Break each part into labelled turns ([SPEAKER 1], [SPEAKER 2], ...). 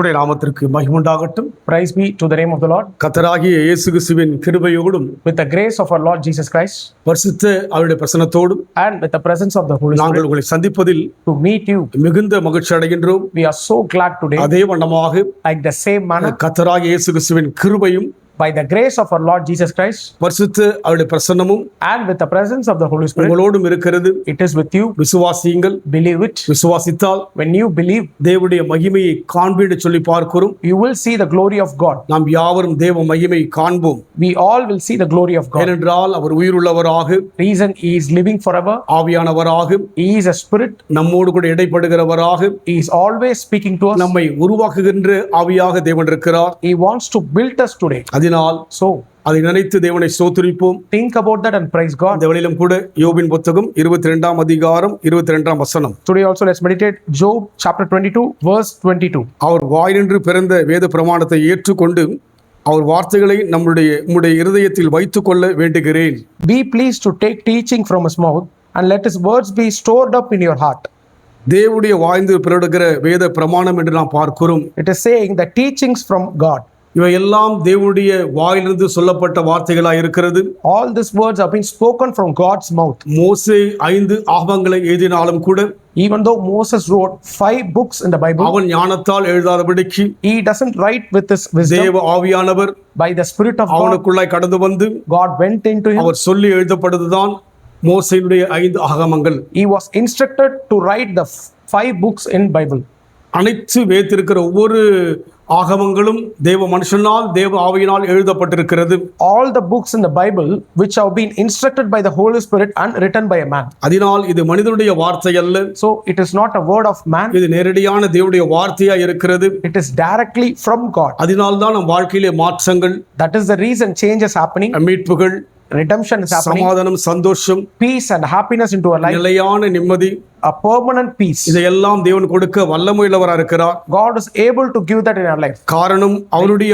[SPEAKER 1] கர்த்தருடைய நாமத்திற்கு மகிமை உண்டாகட்டும்.
[SPEAKER 2] Praise be to the name of the Lord.
[SPEAKER 1] கர்த்தராகிய இயேசு கிறிஸ்துவின் கிருபையோடும்
[SPEAKER 2] With the grace of our Lord Jesus Christ
[SPEAKER 1] பரிசுத்த அவருடைய பிரசன்னத்தோடும்
[SPEAKER 2] and with the presence of the Holy
[SPEAKER 1] நாங்கள்
[SPEAKER 2] Spirit
[SPEAKER 1] உங்களை சந்திப்பதில்
[SPEAKER 2] to meet you,
[SPEAKER 1] மிகுந்த மகிழ்ச்சி அடைகின்றோம்.
[SPEAKER 2] we are so glad today.
[SPEAKER 1] அதே வண்ணமாக
[SPEAKER 2] Like the same manner,
[SPEAKER 1] கர்த்தராகிய இயேசு கிறிஸ்துவின் கிருபையும்
[SPEAKER 2] by the grace of our Lord Jesus Christ
[SPEAKER 1] பரிசுத்த அவருடைய பிரசன்னமும்
[SPEAKER 2] and with the presence of the Holy Spirit,
[SPEAKER 1] உங்களோடும் இருக்கிறது.
[SPEAKER 2] it is with you.
[SPEAKER 1] விசுவாசியுங்கள்.
[SPEAKER 2] Believe it.
[SPEAKER 1] விசுவாசித்தால்
[SPEAKER 2] When you believe,
[SPEAKER 1] தேவனுடைய மகிமையை காண்பீடு சொல்லி பார்க்கிறோம்.
[SPEAKER 2] you will see the glory of God.
[SPEAKER 1] நாம் யாவரும் தேவ மகிமை காண்போம்.
[SPEAKER 2] We all will see the glory of God.
[SPEAKER 1] ஏனென்றால் அவர் உயிருள்ளவராக,
[SPEAKER 2] Reason He is living forever.
[SPEAKER 1] ஆவியானவராக,
[SPEAKER 2] He is a spirit.
[SPEAKER 1] நம்மோடு கூட இடைப்படுகிறவராக,
[SPEAKER 2] He is always speaking to us.
[SPEAKER 1] நம்மை உருவாக்குகின்ற ஆவியாக தேவன் இருக்கிறார்.
[SPEAKER 2] He wants to build us today.
[SPEAKER 1] அதனால்
[SPEAKER 2] So
[SPEAKER 1] அதை நினைத்து தேவனை ஸ்தோத்திரிப்போம்.
[SPEAKER 2] think about that and praise God.
[SPEAKER 1] இந்த வேளையிலும் கூட யோபின் புத்தகம் 22ஆம் அதிகாரம் 22ஆம் வசனம்.
[SPEAKER 2] Today also let's meditate Job chapter 22 verse 22.
[SPEAKER 1] அவர் வாயினின்று பிறந்த வேத பிரமாணத்தை ஏற்றுக்கொண்டு அவர் வார்த்தைகளை நம்முடைய இருதயத்தில் வைத்துக்கொள்ள வேண்டுகிறேன்.
[SPEAKER 2] Be pleased to take teaching from his mouth and let his words be stored up in your heart.
[SPEAKER 1] தேவனுடைய வாய்ந்து பிறடுகிற வேத பிரமாணம் என்று நாம் பார்க்கிறோம்.
[SPEAKER 2] It is saying the teachings from God.
[SPEAKER 1] இவை எல்லாம் தேவனுடைய வாயிலிருந்து சொல்லப்பட்ட வார்த்தைகளாய் இருக்கிறது.
[SPEAKER 2] All these words have been spoken from God's mouth.
[SPEAKER 1] மோசே 5 ஆகமங்களை எழுதினாலும் கூட,
[SPEAKER 2] Even though Moses wrote 5 books in the Bible,
[SPEAKER 1] அவன் ஞானத்தால் எழுதாதபடிக்கு
[SPEAKER 2] he doesn't write with his wisdom.
[SPEAKER 1] தேவ ஆவியானவர்
[SPEAKER 2] By the Spirit of God,
[SPEAKER 1] அவனுக்குள்ளாய் கடந்து வந்து
[SPEAKER 2] God went into him.
[SPEAKER 1] அவர் சொல்லி எழுதப்படுவதுதான் மோசேயுடைய 5 ஆகமங்கள்.
[SPEAKER 2] He was instructed to write the 5 books in Bible.
[SPEAKER 1] அனைத்து வேத்திருக்கிற ஒவ்வொரு ஆகமங்களும் தேவ மனுஷனால் தேவ ஆவியினால் எழுதப்பட்டிருக்கிறது.
[SPEAKER 2] All the books in the Bible which have been instructed by the Holy Spirit and written by a man.
[SPEAKER 1] அதனால் இது மனிதனுடைய வார்த்தை அல்ல.
[SPEAKER 2] So it is not a word of man.
[SPEAKER 1] இது நேரடியான தேவனுடைய வார்த்தையா இருக்கிறது.
[SPEAKER 2] It is directly from God.
[SPEAKER 1] அதனால் தான் நம் வாழ்க்கையிலே மாற்றங்கள்,
[SPEAKER 2] That is the reason change is happening.
[SPEAKER 1] மீட்புகள்,
[SPEAKER 2] Redemption is happening.
[SPEAKER 1] சமாதானம், சந்தோஷம்,
[SPEAKER 2] Peace and happiness into our life.
[SPEAKER 1] நிலையான நிம்மதி,
[SPEAKER 2] A permanent peace.
[SPEAKER 1] இதையெல்லாம் தேவன் கொடுக்க வல்லமையுள்ளவராக இருக்கிறார்.
[SPEAKER 2] God is able to give that in our life.
[SPEAKER 1] காரணம் அவருடைய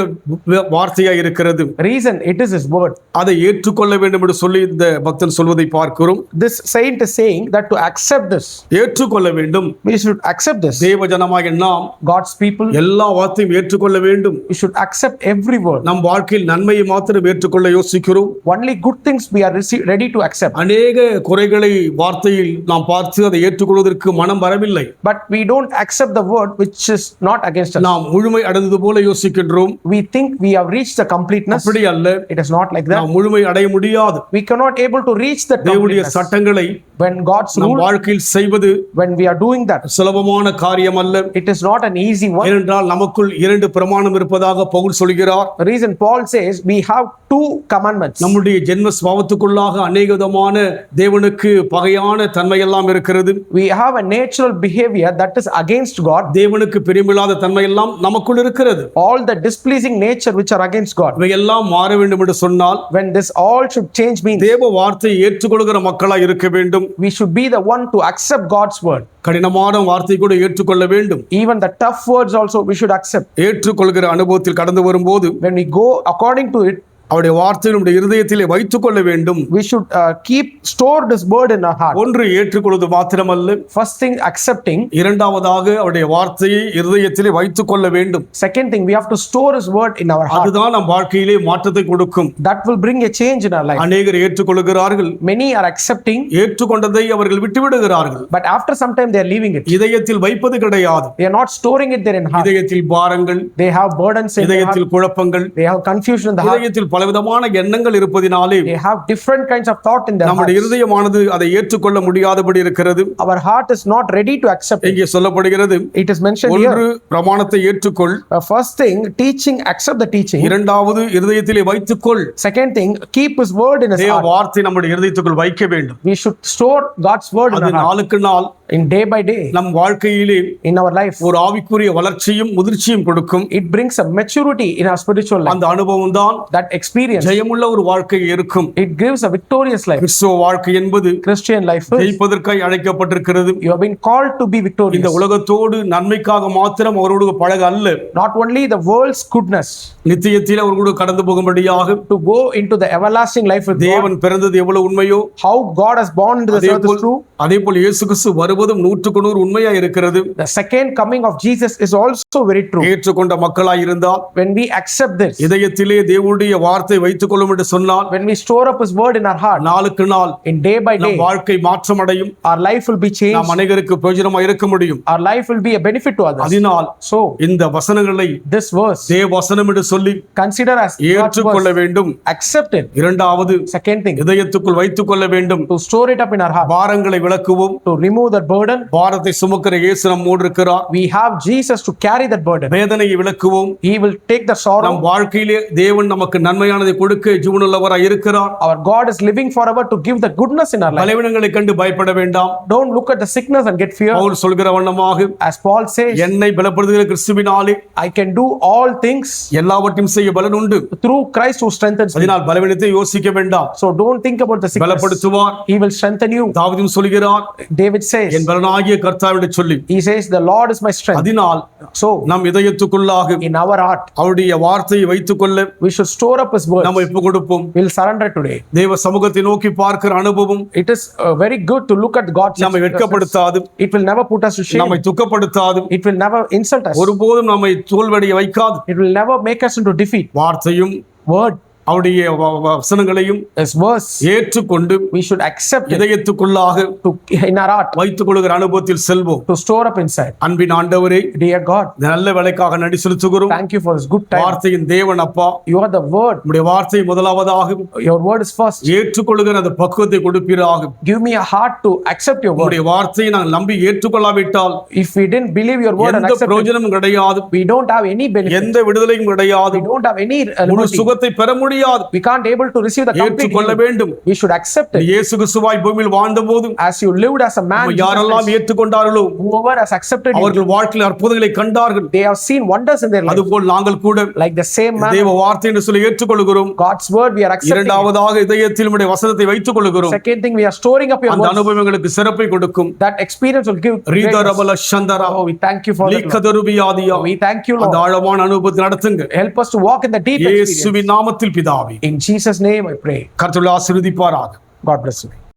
[SPEAKER 1] வார்த்தையா இருக்கிறது.
[SPEAKER 2] Reason, it is his word.
[SPEAKER 1] அதை ஏற்றுக்கொள்ள வேண்டும் என்று சொல்லி இந்த பக்தன் சொல்வதை பார்க்கிறோம்.
[SPEAKER 2] This saint is saying that to accept this,
[SPEAKER 1] ஏற்றுக்கொள்ள வேண்டும்.
[SPEAKER 2] we should accept this.
[SPEAKER 1] தேவ ஜனமாகிய நாம்
[SPEAKER 2] God's people,
[SPEAKER 1] எல்லா வார்த்தையும் ஏற்றுக்கொள்ள வேண்டும்.
[SPEAKER 2] we should accept every word.
[SPEAKER 1] நம் வாழ்க்கையில் நன்மையை மாத்திரம் ஏற்றுக்கொள்ள யோசிக்கிறோம்.
[SPEAKER 2] Only good things we are ready to accept.
[SPEAKER 1] அநேக குறைகளை வார்த்தையில் நாம் பார்த்து அதை ஏற்றுக்கொள்வதற்கு மனம் வரவில்லை.
[SPEAKER 2] But we don't accept the word which is not against us.
[SPEAKER 1] நாம் முழுமை அடைந்தது போல யோசிக்கின்றோம்.
[SPEAKER 2] We think we have reached the completeness.
[SPEAKER 1] அப்படி அல்ல.
[SPEAKER 2] It is not like that.
[SPEAKER 1] நாம் முழுமை அடைய முடியாது.
[SPEAKER 2] We cannot able to reach the
[SPEAKER 1] தேவனுடைய
[SPEAKER 2] completeness.
[SPEAKER 1] சட்டங்களை
[SPEAKER 2] When God's
[SPEAKER 1] நம்
[SPEAKER 2] rule,
[SPEAKER 1] வாழ்க்கையில் செய்வது
[SPEAKER 2] when we are doing that,
[SPEAKER 1] சுலபமான காரியம் அல்ல.
[SPEAKER 2] it is not an easy one.
[SPEAKER 1] ஏனென்றால் நமக்குள் 2 பிரமாணம் இருப்பதாக பவுல் சொல்கிறார்.
[SPEAKER 2] The reason Paul says we have 2 commandments.
[SPEAKER 1] நம்முடைய ஜென்ம சுபாவத்துக்குள்ளாக அநேக விதமான தேவனுக்கு பகையான தன்மை எல்லாம் இருக்கிறது.
[SPEAKER 2] We have a natural behavior that is against God.
[SPEAKER 1] தேவனுக்கு பிரியமில்லாத தன்மை எல்லாம் நமக்குள் இருக்கிறது.
[SPEAKER 2] All the displeasing nature which are against God.
[SPEAKER 1] இவை எல்லாம் மாற வேண்டும் என்று சொன்னால்,
[SPEAKER 2] When this all should change means
[SPEAKER 1] தேவ வார்த்தையை ஏற்றுக்கொள்கிற மக்களாய் இருக்க வேண்டும்.
[SPEAKER 2] we should be the one to accept God's word.
[SPEAKER 1] கடினமான வார்த்தை கூட ஏற்றுக்கொள்ள வேண்டும்.
[SPEAKER 2] Even the tough words also we should accept.
[SPEAKER 1] ஏற்றுக்கொள்கிற அனுபவத்தில் கடந்து வரும்போது
[SPEAKER 2] When we go according to it,
[SPEAKER 1] அவருடைய வார்த்தையை நம்முடைய இருதயத்திலே வைத்துக் கொள்ள வேண்டும்.
[SPEAKER 2] we should keep stored this word in our heart.
[SPEAKER 1] ஒன்று ஏற்றுக்கொள்வது மாத்திரமல்ல,
[SPEAKER 2] First thing, accepting.
[SPEAKER 1] இரண்டாவதாக அவருடைய வார்த்தையை இருதயத்திலே வைத்துக் கொள்ள வேண்டும்.
[SPEAKER 2] Second thing, we have to store his word in our heart.
[SPEAKER 1] அதுதான் நம் வாழ்க்கையிலே மாற்றத்தை கொடுக்கும்.
[SPEAKER 2] That will bring a change in our life.
[SPEAKER 1] அநேகர் ஏற்றுக்கொள்கிறார்கள்.
[SPEAKER 2] Many are accepting,
[SPEAKER 1] ஏற்றுக்கொண்டதை அவர்கள் விட்டுவிடுகிறார்கள்.
[SPEAKER 2] but after some time they are leaving it.
[SPEAKER 1] இதயத்தில் வைப்பது கிடையாது.
[SPEAKER 2] They are not storing it there in heart.
[SPEAKER 1] இதயத்தில் பாரங்கள்,
[SPEAKER 2] They have burdens in their heart.
[SPEAKER 1] இதயத்தில் குழப்பங்கள்,
[SPEAKER 2] They have confusion in the heart.
[SPEAKER 1] இதயத்தில் பலவிதமான எண்ணங்கள் இருப்பதினாலே
[SPEAKER 2] They have different kinds of thought in their
[SPEAKER 1] நம்முடைய
[SPEAKER 2] heart.
[SPEAKER 1] இருதயமானது அதை ஏற்றுக்கொள்ள முடியாதபடி இருக்கிறது.
[SPEAKER 2] Our heart is not ready to accept it.
[SPEAKER 1] இங்கே சொல்லப்படுகிறது,
[SPEAKER 2] It is mentioned
[SPEAKER 1] ஒன்று
[SPEAKER 2] here.
[SPEAKER 1] பிரமாணத்தை ஏற்றுக்கொள்.
[SPEAKER 2] First thing, teaching, accept the teaching.
[SPEAKER 1] இரண்டாவது இருதயத்திலே வைத்துக்கொள்.
[SPEAKER 2] Second thing, keep his word in his
[SPEAKER 1] தேவ
[SPEAKER 2] heart.
[SPEAKER 1] வார்த்தை நம்முடைய இருதயத்துக்குள் வைக்க வேண்டும்.
[SPEAKER 2] We should store God's word in
[SPEAKER 1] அது
[SPEAKER 2] our heart.
[SPEAKER 1] நாளுக்கு நாள்
[SPEAKER 2] In day by day,
[SPEAKER 1] நம் வாழ்க்கையிலே
[SPEAKER 2] in our life,
[SPEAKER 1] ஒரு ஆவிக்குரிய வளர்ச்சியும் முதிர்ச்சியும் கொடுக்கும்.
[SPEAKER 2] it brings a maturity in our spiritual life.
[SPEAKER 1] அந்த அனுபவம் தான்
[SPEAKER 2] That experience experience.
[SPEAKER 1] ஜெயமுள்ள ஒரு வாழ்க்கை இருக்கும்.
[SPEAKER 2] It gives a victorious life.
[SPEAKER 1] கிறிஸ்துவ வாழ்க்கை என்பது
[SPEAKER 2] Christian life is,
[SPEAKER 1] ஜெயிப்பதற்காய் அழைக்கப்பட்டிருக்கிறது.
[SPEAKER 2] you have been called to be victorious.
[SPEAKER 1] இந்த உலகத்தோடு நன்மைக்காக மாத்திரம் அவரோடு பழக அல்ல,
[SPEAKER 2] Not only the world's goodness,
[SPEAKER 1] நித்தியத்தில் அவரோடு கடந்து போகும்படியாக
[SPEAKER 2] to go into the everlasting life with God.
[SPEAKER 1] தேவன் பிறந்தது எவ்வளவு உண்மையோ
[SPEAKER 2] How God has born into this earth is true.
[SPEAKER 1] அதேபோல் இயேசு கிறிஸ்து வருவதும் 100% உண்மையா இருக்கிறது.
[SPEAKER 2] The second coming of Jesus is also very true.
[SPEAKER 1] ஏற்றுக்கொண்ட மக்களாய் இருந்தால்,
[SPEAKER 2] When we accept this,
[SPEAKER 1] இதயத்திலே தேவனுடைய வார்த்தை வைத்துக் கொள்ளும் என்று சொன்னால்,
[SPEAKER 2] when we store up His word in our heart,
[SPEAKER 1] நாளுக்கு நாள்
[SPEAKER 2] in day by day,
[SPEAKER 1] நம் வாழ்க்கை மாற்றமடையும்.
[SPEAKER 2] our life will be changed.
[SPEAKER 1] நாம் அநேகருக்கு பிரயோஜனமாக இருக்க முடியும்.
[SPEAKER 2] Our life will be a benefit to others.
[SPEAKER 1] அதனால்
[SPEAKER 2] So,
[SPEAKER 1] இந்த வசனங்களை
[SPEAKER 2] this verse,
[SPEAKER 1] தேவ வசனம் என்று சொல்லி
[SPEAKER 2] consider as God's
[SPEAKER 1] ஏற்றுக்கொள்ள
[SPEAKER 2] verse.
[SPEAKER 1] வேண்டும்.
[SPEAKER 2] Accept it.
[SPEAKER 1] இரண்டாவது,
[SPEAKER 2] Second thing,
[SPEAKER 1] இதயத்துக்குள் வைத்துக் கொள்ள வேண்டும்.
[SPEAKER 2] to store it up in our heart,
[SPEAKER 1] பாரங்களை விலக்குவோம்.
[SPEAKER 2] to remove that burden.
[SPEAKER 1] பாரத்தை சுமக்கிற இயேசு நம்மோடு இருக்கிறார்.
[SPEAKER 2] We have Jesus to carry that burden.
[SPEAKER 1] வேதனையை விலக்குவோம்.
[SPEAKER 2] He will take the sorrow.
[SPEAKER 1] நம் வாழ்க்கையிலே தேவன் நமக்கு நன்மையானதை கொடுக்க ஜீவனுள்ளவராய் இருக்கிறார்.
[SPEAKER 2] Our God is living forever to give the goodness in our life.
[SPEAKER 1] பலவீனங்களை கண்டு பயப்பட வேண்டாம்.
[SPEAKER 2] Don't look at the sickness and get fear.
[SPEAKER 1] Pavul சொல்கிற வண்ணமாக,
[SPEAKER 2] As Paul says,
[SPEAKER 1] என்னை பலப்படுத்துகிற கிறிஸ்துவினாலே
[SPEAKER 2] I can do all things
[SPEAKER 1] எல்லாவற்றையும் செய்ய பலன் உண்டு.
[SPEAKER 2] through Christ who strengthens me.
[SPEAKER 1] அதனால் பலவீனத்தை யோசிக்க வேண்டாம்.
[SPEAKER 2] So don't think about the sickness.
[SPEAKER 1] பலப்படுத்துவார்.
[SPEAKER 2] He will strengthen you.
[SPEAKER 1] தாவீதும் சொல்கிறார்,
[SPEAKER 2] David says,
[SPEAKER 1] என் பலனாகிய கர்த்தாவிட சொல்லி.
[SPEAKER 2] he says, the Lord is my strength.
[SPEAKER 1] அதனால்
[SPEAKER 2] So
[SPEAKER 1] நம் இதயத்துக்குள்ளாக
[SPEAKER 2] in our heart,
[SPEAKER 1] அவருடைய வார்த்தையை வைத்துக் கொள்ள
[SPEAKER 2] we should store up His words.
[SPEAKER 1] நம்ம ஒப்பு கொடுப்போம்.
[SPEAKER 2] We'll surrender today.
[SPEAKER 1] தேவ சமூகத்தை நோக்கி பார்க்கிற அனுபவம்
[SPEAKER 2] It is very good to look at God's
[SPEAKER 1] நம்மை
[SPEAKER 2] presence.
[SPEAKER 1] வெட்கப்படுத்தாது,
[SPEAKER 2] It will never put us to shame.
[SPEAKER 1] நம்மை துக்கப்படுத்தாது,
[SPEAKER 2] It will never insult us.
[SPEAKER 1] ஒருபோதும் நம்மை தோல்வடைய வைக்காது.
[SPEAKER 2] It will never make us into defeat.
[SPEAKER 1] வார்த்தையும்
[SPEAKER 2] Word,
[SPEAKER 1] அவருடைய வசனங்களையும்
[SPEAKER 2] His verse,
[SPEAKER 1] ஏற்றுக்கொண்டு
[SPEAKER 2] we should accept it
[SPEAKER 1] இதயத்துக்குள்ளாக
[SPEAKER 2] to in our heart,
[SPEAKER 1] வைத்துக் கொள்கிற அனுபவத்தில் செல்வோம்.
[SPEAKER 2] to store up inside.
[SPEAKER 1] அன்பின் ஆண்டவரே,
[SPEAKER 2] Dear God,
[SPEAKER 1] இந்த நல்ல வேலைக்காக நன்றி செலுத்துகிறோம்.
[SPEAKER 2] thank you for this good time.
[SPEAKER 1] வார்த்தையின் தேவன் அப்பா,
[SPEAKER 2] You are the word.
[SPEAKER 1] உம்முடைய வார்த்தை முதலாவதாக
[SPEAKER 2] Your word is first.
[SPEAKER 1] ஏற்றுக்கொள்கிற அந்த பக்குவத்தை கொடுப்பீராக.
[SPEAKER 2] Give me a heart to accept your word.
[SPEAKER 1] உம்முடைய வார்த்தையை நாங்கள் நம்பி ஏற்றுக்கொள்ளாவிட்டால்
[SPEAKER 2] If we didn't believe your word and
[SPEAKER 1] எந்த
[SPEAKER 2] accept it,
[SPEAKER 1] பிரயோஜனமும் கிடையாது,
[SPEAKER 2] we don't have any benefit.
[SPEAKER 1] எந்த விடுதலையும் கிடையாது,
[SPEAKER 2] We don't have any
[SPEAKER 1] முழு
[SPEAKER 2] liberty.
[SPEAKER 1] சுகத்தை பெற முடியாது.
[SPEAKER 2] We can't able to receive the complete
[SPEAKER 1] ஏற்றுக்கொள்ள
[SPEAKER 2] healing.
[SPEAKER 1] வேண்டும்.
[SPEAKER 2] We should accept it.
[SPEAKER 1] இயேசு கிறிஸ்துவாய் பூமியில் வாழ்ந்தபோது
[SPEAKER 2] As you lived as a man,
[SPEAKER 1] நம்மை
[SPEAKER 2] Jesus
[SPEAKER 1] யாரெல்லாம்
[SPEAKER 2] Christ,
[SPEAKER 1] ஏற்றுக்கொண்டார்களோ
[SPEAKER 2] whoever has accepted you,
[SPEAKER 1] அவர்கள் வாழ்க்கையில் அற்புதங்களை கண்டார்கள்.
[SPEAKER 2] they have seen wonders in their life.
[SPEAKER 1] அதுபோல் நாங்கள் கூட
[SPEAKER 2] Like the same man,
[SPEAKER 1] தேவ வார்த்தை என்று சொல்லி ஏற்றுக்கொள்கிறோம்.
[SPEAKER 2] God's word we are accepting.
[SPEAKER 1] இரண்டாவதாக இதயத்தில் நம்முடைய வசனத்தை வைத்துக் கொள்கிறோம்.
[SPEAKER 2] Second thing, we are storing up your
[SPEAKER 1] அந்த
[SPEAKER 2] words.
[SPEAKER 1] அனுபவம் எங்களுக்கு சிறப்பை கொடுக்கும்.
[SPEAKER 2] That experience will give greatness.
[SPEAKER 1] ரீதரபல சந்தரா
[SPEAKER 2] Oh, we thank you for that, Lord.
[SPEAKER 1] லீக்கதருபியாதியா.
[SPEAKER 2] We thank you,
[SPEAKER 1] அந்த
[SPEAKER 2] Lord.
[SPEAKER 1] ஆழமான அனுபவத்தை நடத்துங்க.
[SPEAKER 2] Help us to walk in the deep experience.
[SPEAKER 1] இயேசுவின் நாமத்தில் பிதாவே.
[SPEAKER 2] In Jesus' name I pray.
[SPEAKER 1] கர்த்தர் ஆசீர்வதிப்பாராக.
[SPEAKER 2] God bless you.